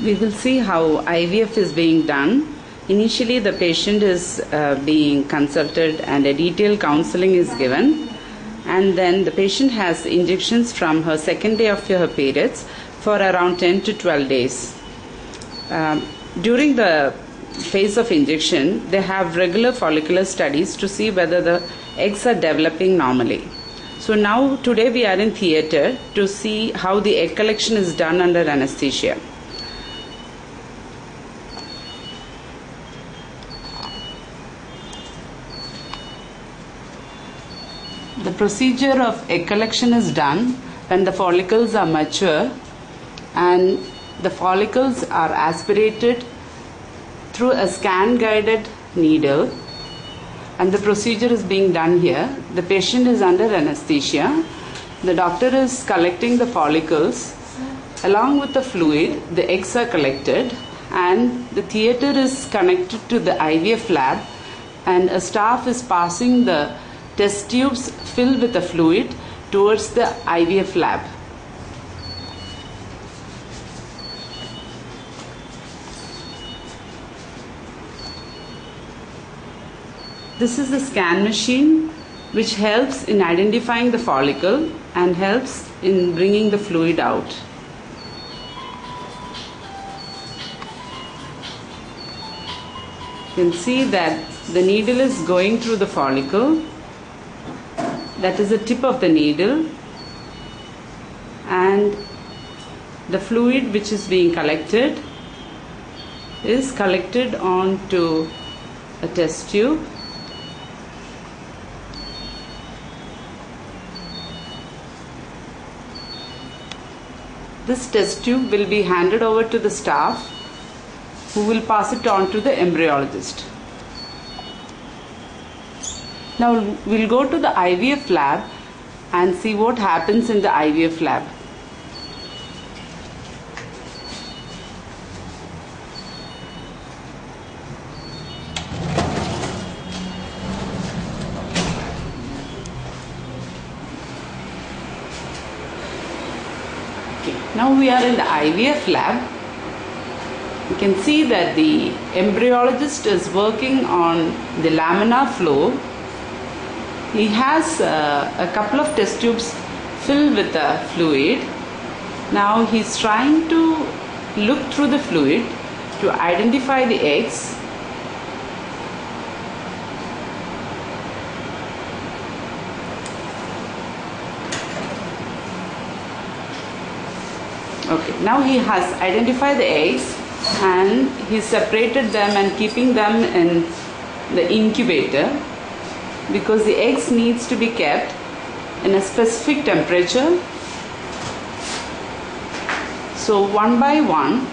We will see how IVF is being done. Initially, the patient is being consulted and a detailed counseling is given, and then the patient has injections from her second day of her periods for around 10 to 12 days. During the phase of injection, they have regular follicular studies to see whether the eggs are developing normally. So now today we are in theatre to see how the egg collection is done under anesthesia. The procedure of egg collection is done when the follicles are mature and the follicles are aspirated through a scan guided needle, and the procedure is being done here. The patient is under anesthesia. The doctor is collecting the follicles. Along with the fluid, the eggs are collected, and the theatre is connected to the IVF lab, and a staff is passing the test tubes filled with the fluid towards the IVF lab. This is the scan machine which helps in identifying the follicle and helps in bringing the fluid out. You can see that the needle is going through the follicle. That is the tip of the needle, and the fluid which is being collected is collected onto a test tube. This test tube will be handed over to the staff, who will pass it on to the embryologist. Now we'll go to the IVF lab and see what happens in the IVF lab. Now we are in the IVF lab. You can see that the embryologist is working on the laminar flow. He has a couple of test tubes filled with the fluid. Now he's trying to look through the fluid to identify the eggs. Okay, now he has identified the eggs and he separated them and keeping them in the incubator, because the eggs needs to be kept in a specific temperature. So one by one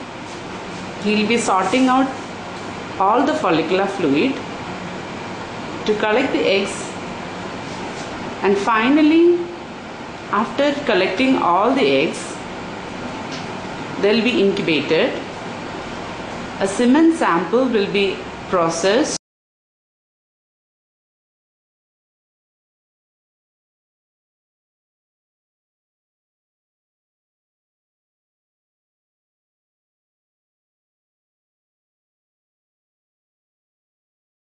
he will be sorting out all the follicular fluid to collect the eggs, and finally after collecting all the eggs, they will be incubated. A semen sample will be processed